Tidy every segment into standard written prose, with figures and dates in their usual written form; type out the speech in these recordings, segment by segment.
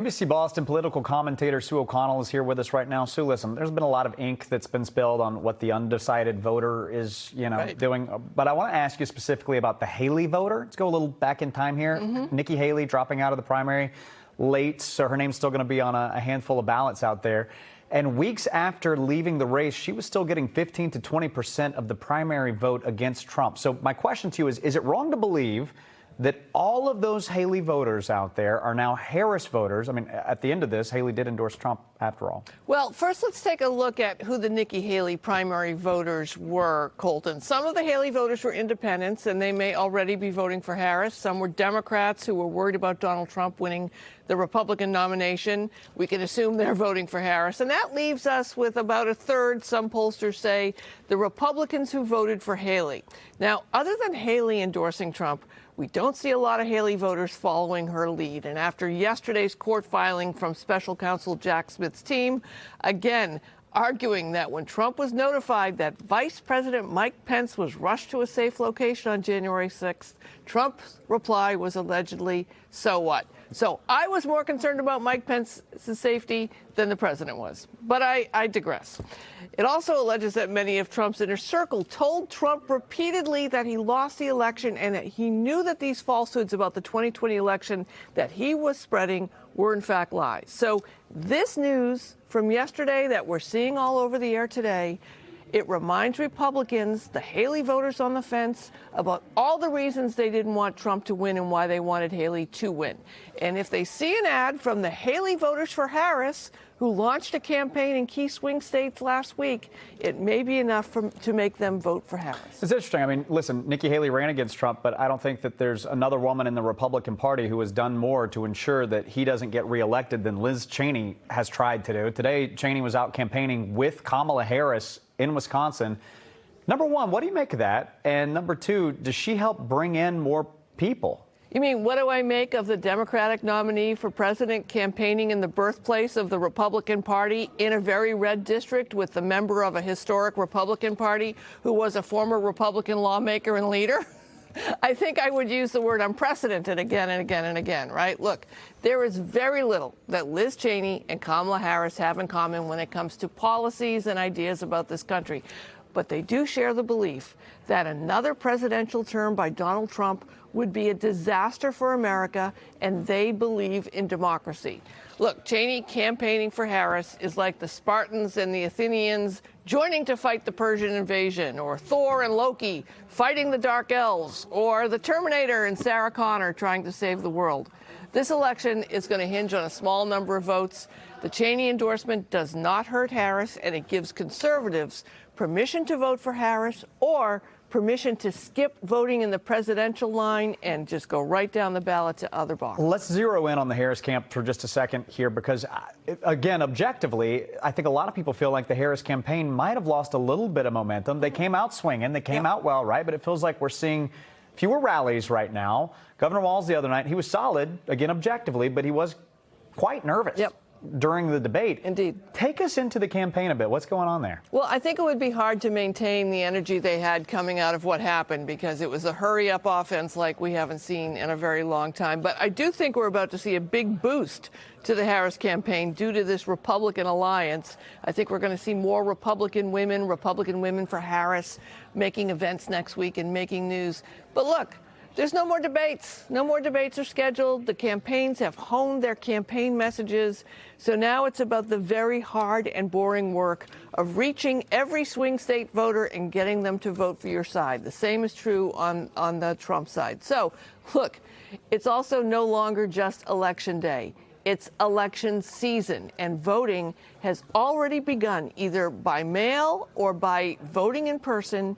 NBC Boston political commentator Sue O'Connell is here with us right now. Sue, listen, there's been a lot of ink that's been spilled on what the undecided voter is, doing. But I want to ask you specifically about the Haley voter. Let's go a little back in time here. Nikki Haley dropping out of the primary late, so her name's still going to be on a handful of ballots out there. And weeks after leaving the race, she was still getting 15 to 20% of the primary vote against Trump. So my question to you is it wrong to believe that all of those Haley voters out there are now Harris voters? I mean, at the end of this, Haley did endorse Trump after all. Well, first let's take a look at who the Nikki Haley primary voters were, Colton. Some of the Haley voters were independents, and they may already be voting for Harris. Some were Democrats who were worried about Donald Trump winning the Republican nomination. We can assume they're voting for Harris. And that leaves us with about a third, some pollsters say, the Republicans who voted for Haley. Now, other than Haley endorsing Trump, we don't see a lot of Haley voters following her lead. And after yesterday's court filing from special counsel Jack Smith's team, again, arguing that when Trump was notified that Vice President Mike Pence was rushed to a safe location on January 6th, Trump's reply was allegedly, "So what?" So I was more concerned about Mike Pence's safety than the president was. But I digress. It also alleges that many of Trump's inner circle told Trump repeatedly that he lost the election and that he knew that these falsehoods about the 2020 election that he was spreading were in fact lies. So this news from yesterday that we're seeing all over the air today, it reminds Republicans, the Haley voters on the fence, about all the reasons they didn't want Trump to win and why they wanted Haley to win. And if they see an ad from the Haley voters for Harris, who launched a campaign in key swing states last week, it may be enough to make them vote for Harris. It's interesting. I mean, listen, Nikki Haley ran against Trump, but I don't think that there's another woman in the Republican Party who has done more to ensure that he doesn't get reelected than Liz Cheney has tried to do. Today, Cheney was out campaigning with Kamala Harris in Wisconsin. Number one, what do you make of that? And number two, does she help bring in more people? You mean, what do I make of the Democratic nominee for president campaigning in the birthplace of the Republican Party in a very red district with the member of a historic Republican Party who was a former Republican lawmaker and leader? I think I would use the word unprecedented again and again and again, right? Look, there is very little that Liz Cheney and Kamala Harris have in common when it comes to policies and ideas about this country. But they do share the belief that another presidential term by Donald Trump would be a disaster for America, and they believe in democracy. Look, Cheney campaigning for Harris is like the Spartans and the Athenians joining to fight the Persian invasion, or Thor and Loki fighting the Dark Elves, or the Terminator and Sarah Connor trying to save the world. This election is going to hinge on a small number of votes. The Cheney endorsement does not hurt Harris, and it gives conservatives permission to vote for Harris or permission to skip voting in the presidential line and just go right down the ballot to other boxes. Let's zero in on the Harris camp for just a second here, because, again, objectively, I think a lot of people feel like the Harris campaign might have lost a little bit of momentum. They came out swinging. They came out well, right? But it feels like we're seeing fewer rallies right now. Governor Walz the other night, he was solid, again, objectively, but he was quite nervous. During the debate. Indeed. Take us into the campaign a bit. What's going on there? Well, I think it would be hard to maintain the energy they had coming out of what happened, because it was a hurry-up offense like we haven't seen in a very long time. But I do think we're about to see a big boost to the Harris campaign due to this Republican alliance. I think we're going to see more Republican women for Harris, making events next week and making news. But look, there's no more debates. No more debates are scheduled. The campaigns have honed their campaign messages. So now it's about the very hard and boring work of reaching every swing state voter and getting them to vote for your side. The same is true on the Trump side. So, look, it's also no longer just Election Day. It's election season, and voting has already begun, either by mail or by voting in person,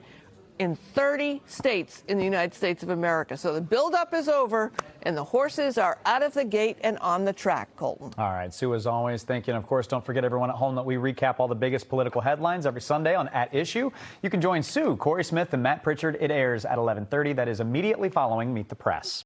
in 30 states in the United States of America. So the buildup is over, and the horses are out of the gate and on the track, Colton. All right, Sue, as always, thank you. And, of course, don't forget, everyone at home, that we recap all the biggest political headlines every Sunday on At Issue. You can join Sue, Corey Smith, and Matt Pritchard. It airs at 11:30. That is immediately following Meet the Press.